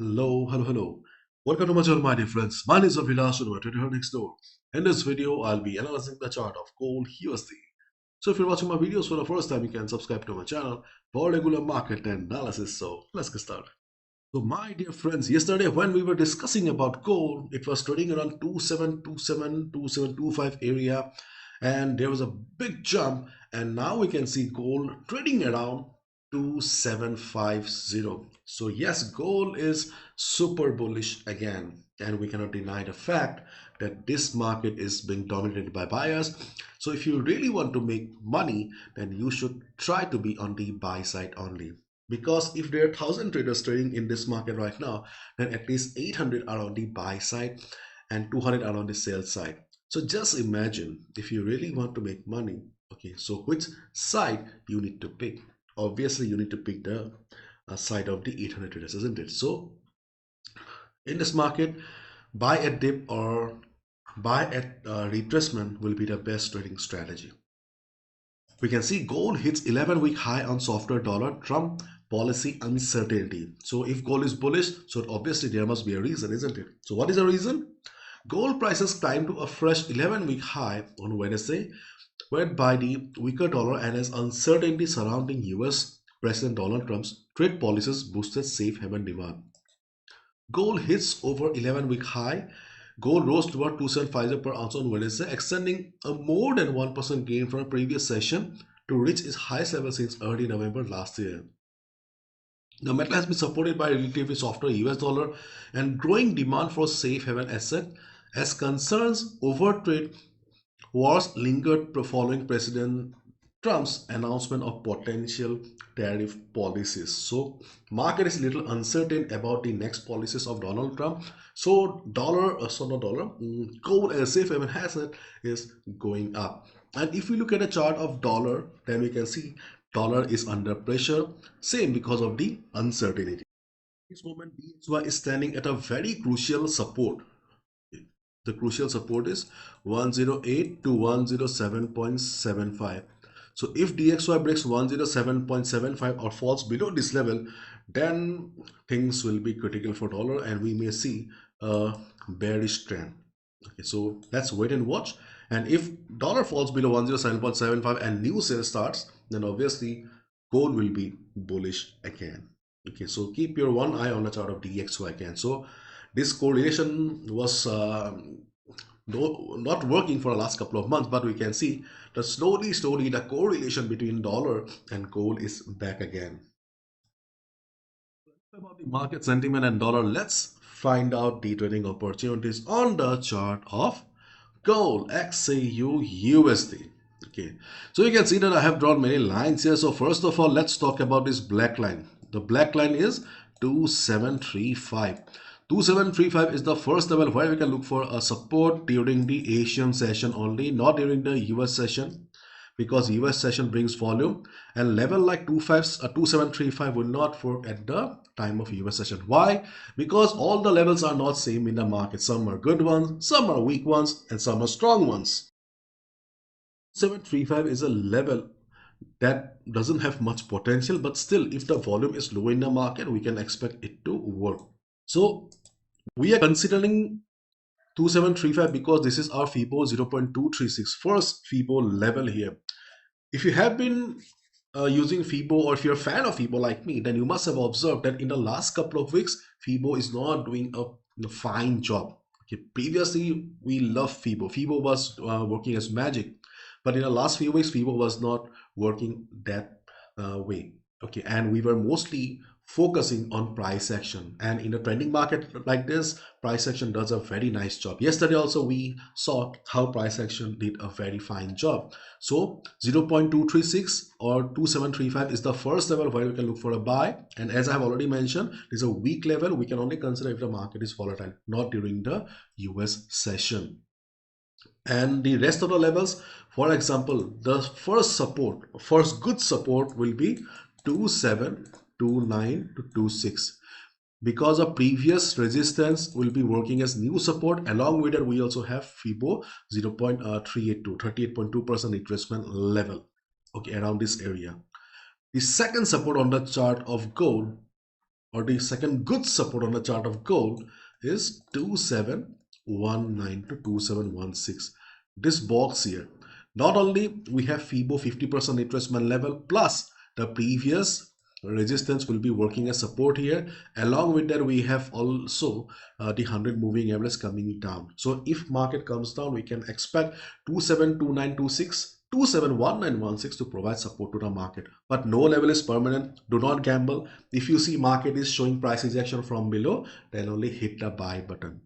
Hello. Welcome to my channel, my dear friends. My name is Avilash and we're here next door. In this video, I'll be analyzing the chart of gold USD. So if you're watching my videos for the first time, you can subscribe to my channel for regular market analysis. So let's get started. So my dear friends, yesterday when we were discussing about gold, it was trading around 2725 area and there was a big jump, and now we can see gold trading around 2750. So yes, gold is super bullish again, and we cannot deny the fact that this market is being dominated by buyers. So if you really want to make money, then you should try to be on the buy side only, because if there are 1,000 traders trading in this market right now, then at least 800 are on the buy side and 200 are on the sell side. So just imagine, if you really want to make money, okay, so which side you need to pick? Obviously you need to pick the side of the 800 traders, isn't it? So in this market, buy at dip or buy at retracement will be the best trading strategy. We can see gold hits 11-week high on softer dollar, Trump policy uncertainty. So if gold is bullish, so obviously there must be a reason, isn't it? So what is the reason? Gold prices climbed to a fresh 11-week high on Wednesday, led by the weaker dollar and as uncertainty surrounding US President Donald Trump's trade policies boosted safe haven demand. Gold hits over 11-week high. Gold rose toward 2750 per ounce on Wednesday, extending a more than 1% gain from a previous session to reach its highest level since early November last year. The metal has been supported by a relatively softer US dollar and growing demand for safe haven assets as concerns over trade wars lingered following President Trump's announcement of potential tariff policies. So market is a little uncertain about the next policies of Donald Trump. So gold as a safe haven asset is going up. And if we look at a chart of dollar, then we can see dollar is under pressure. Same because of the uncertainty. This moment, DXY is standing at a very crucial support. The crucial support is 108 to 107.75. So if DXY breaks 107.75 or falls below this level, then things will be critical for dollar and we may see a bearish trend. Okay, so let's wait and watch. And if dollar falls below 107.75 and new sale starts, then obviously gold will be bullish again. Okay, so keep your one eye on the chart of DXY again. So this correlation was not working for the last couple of months, but we can see that slowly the correlation between dollar and gold is back again. About the market sentiment and dollar, let's find out the trading opportunities on the chart of gold XAUUSD. Okay, so you can see that I have drawn many lines here. So first of all, let's talk about this black line. The black line is 2735. 2735 is the first level where we can look for a support during the Asian session only, not during the US session, because US session brings volume, and level like 2735 will not work at the time of US session. Why? Because all the levels are not same in the market. Some are good ones, some are weak ones, and some are strong ones. 735 is a level that doesn't have much potential, but still if the volume is low in the market, we can expect it to work. So we are considering 2735 because this is our FIBO 0.236 first FIBO level here. If you have been using FIBO, or if you're a fan of FIBO like me, then you must have observed that in the last couple of weeks, FIBO is not doing a fine job. Okay, previously we loved FIBO. FIBO was working as magic, but in the last few weeks, FIBO was not working that way. Okay, and we were mostly focusing on price action, and in a trending market like this, price action does a very nice job. Yesterday also we saw how price action did a very fine job. So 0.236 or 2735 is the first level where we can look for a buy, and as I have already mentioned, this is a weak level. We can only consider if the market is volatile, not during the US session. And the rest of the levels, for example, the first good support will be 2729 to 26, because a previous resistance will be working as new support. Along with that, we also have FIBO 0.382, 38.2% retracement level, okay, around this area. The second support on the chart of gold or the second good support on the chart of gold is 2719 to 2716. This box here. Not only we have FIBO 50% retracement level plus the previous resistance will be working as support here. Along with that, we have also the 100 moving average coming down. So if market comes down, we can expect 272926, 271916 to provide support to the market. But no level is permanent. Do not gamble. If you see market is showing price rejection from below, then only hit the buy button.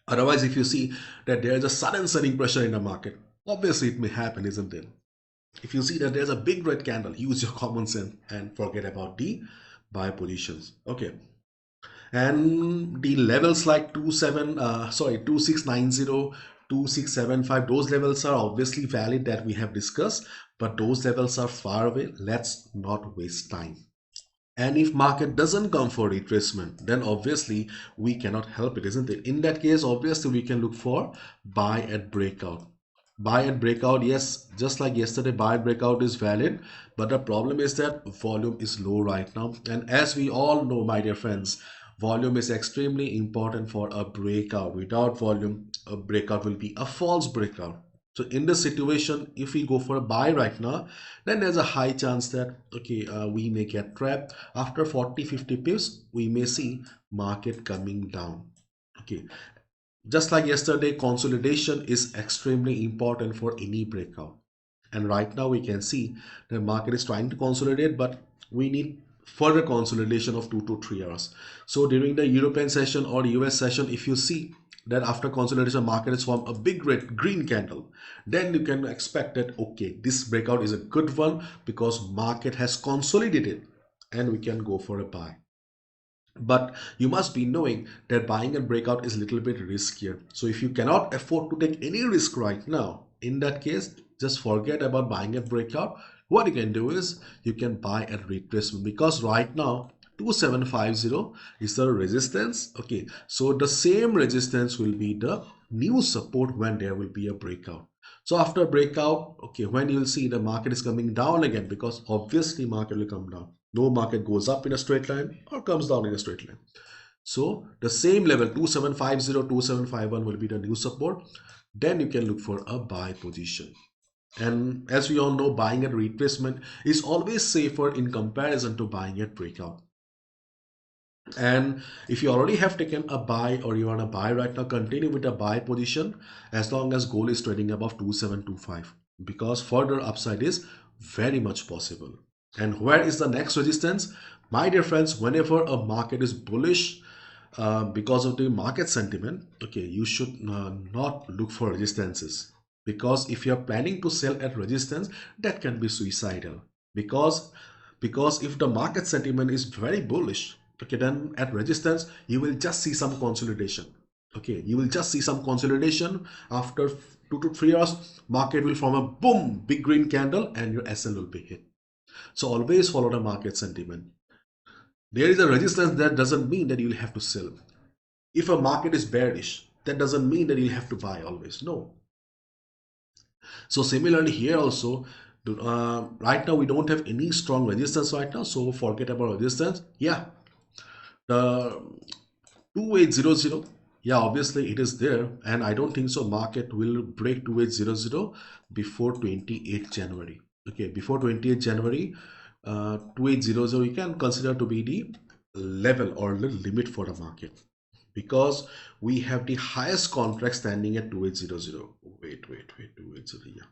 Otherwise, if you see that there is a sudden selling pressure in the market, obviously it may happen, isn't it? If you see that there's a big red candle, use your common sense and forget about the buy positions. Okay. And the levels like 2690, 2675, those levels are obviously valid that we have discussed, but those levels are far away. Let's not waste time. And if market doesn't come for retracement, then obviously we cannot help it, isn't it? In that case, obviously we can look for buy at breakout. Buy at breakout, yes, just like yesterday, buy at breakout is valid, but the problem is that volume is low right now. And as we all know, my dear friends, volume is extremely important for a breakout. Without volume, a breakout will be a false breakout. So in this situation, if we go for a buy right now, then there's a high chance that, okay, we may get trapped. After 40-50 pips, we may see market coming down. Okay, just like yesterday, consolidation is extremely important for any breakout. And right now we can see the market is trying to consolidate, but we need further consolidation of 2 to 3 hours. So during the European session or US session, if you see that after consolidation market is formed a big red green candle, then you can expect that, okay, this breakout is a good one because market has consolidated and we can go for a buy. But you must be knowing that buying a breakout is a little bit riskier. So if you cannot afford to take any risk right now, in that case, just forget about buying a breakout. What you can do is you can buy at retracement, because right now 2750 is the resistance. Okay, so the same resistance will be the new support when there will be a breakout. So after breakout, okay, when you'll see the market is coming down again, because obviously market will come down. No market goes up in a straight line or comes down in a straight line. So the same level 2750, 2751 will be the new support. Then you can look for a buy position. And as we all know, buying at retracement is always safer in comparison to buying at breakout. And if you already have taken a buy or you want to buy right now, continue with the buy position as long as gold is trading above 2725, because further upside is very much possible. And where is the next resistance? My dear friends, whenever a market is bullish because of the market sentiment, okay, you should not look for resistances, because if you are planning to sell at resistance, that can be suicidal. Because if the market sentiment is very bullish, okay, then at resistance you will just see some consolidation. Okay, you will just see some consolidation. After 2 to 3 hours, market will form a boom big green candle and your SL will be hit. So always follow the market sentiment. There is a resistance, that doesn't mean that you'll have to sell. If a market is bearish, that doesn't mean that you'll have to buy always. No. So similarly here also, right now we don't have any strong resistance right now, so forget about resistance. Yeah, the 2800, yeah, obviously it is there, and I don't think so market will break 2800 before 28th January. Okay, before 28th January, 2800 you can consider to be the level or the limit for the market, because we have the highest contract standing at 2800. Wait, 2800, yeah,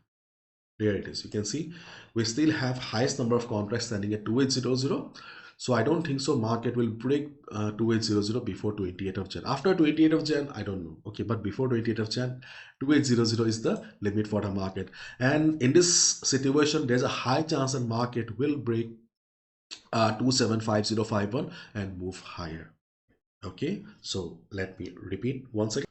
there it is. You can see we still have highest number of contracts standing at 2800. So I don't think so market will break 2800 before 28th of Jan. After 28th of Jan, I don't know. Okay, but before 28th of Jan, 2800 is the limit for the market. And in this situation, there's a high chance that market will break 275051 and move higher. Okay, so let me repeat once again.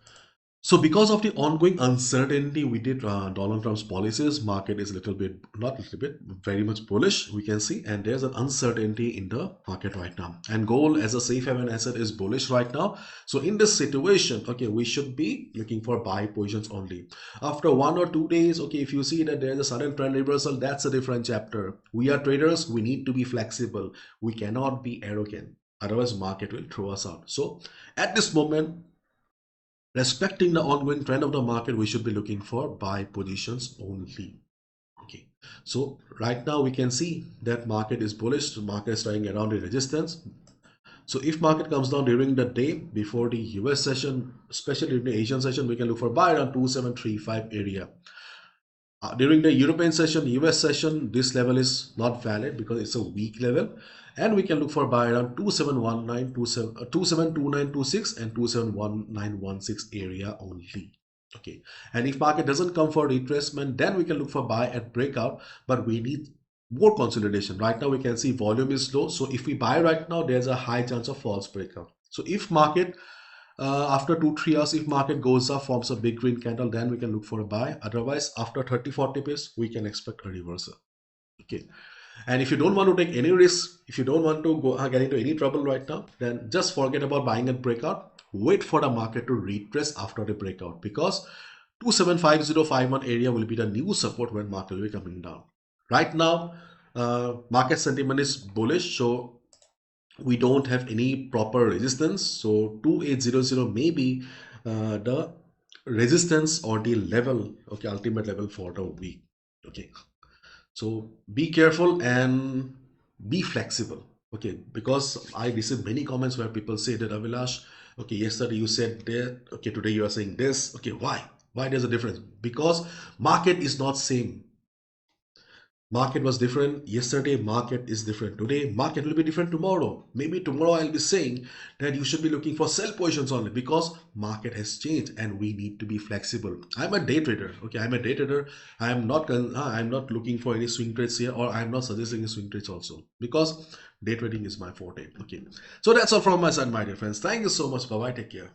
So because of the ongoing uncertainty with the Donald Trump's policies, market is a little bit, not a little bit, very much bullish, we can see. And there's an uncertainty in the market right now. And gold as a safe haven asset is bullish right now. So in this situation, okay, we should be looking for buy positions only. After 1 or 2 days, okay, if you see that there's a sudden trend reversal, that's a different chapter. We are traders, we need to be flexible. We cannot be arrogant. Otherwise, market will throw us out. So at this moment, respecting the ongoing trend of the market, we should be looking for buy positions only. Okay, so right now we can see that market is bullish. The market is staying around the resistance. So if market comes down during the day before the US session, especially during the Asian session, we can look for buy around 2735 area. During the European session, US session, this level is not valid because it's a weak level. And we can look for buy around 2719, 272926 and 271916 area only. Okay. And if market doesn't come for retracement, then we can look for buy at breakout, but we need more consolidation. Right now we can see volume is low. So if we buy right now, there's a high chance of false breakout. So if market after 2-3 hours, if market goes up, forms a big green candle, then we can look for a buy. Otherwise, after 30-40 pips, we can expect a reversal. Okay. And if you don't want to take any risk, if you don't want to go get into any trouble right now, then just forget about buying and breakout. Wait for the market to retrace after the breakout, because 275051 area will be the new support when market will be coming down. Right now, market sentiment is bullish, so we don't have any proper resistance. So 2800 may be the resistance or the level, okay, ultimate level for the week. Okay, so be careful and be flexible. Okay, because I receive many comments where people say that, Avilash, okay, yesterday you said that, okay, today you are saying this. Okay, why there's a difference? Because market is not same. Market was different yesterday, market is different today, market will be different tomorrow. Maybe tomorrow I'll be saying that you should be looking for sell positions only, because market has changed and we need to be flexible. I'm a day trader. Okay, I'm a day trader. I'm not looking for any swing trades here, or I'm not suggesting any swing trades also, because day trading is my forte. Okay, so that's all from my side, my dear friends. Thank you so much. Bye bye, take care.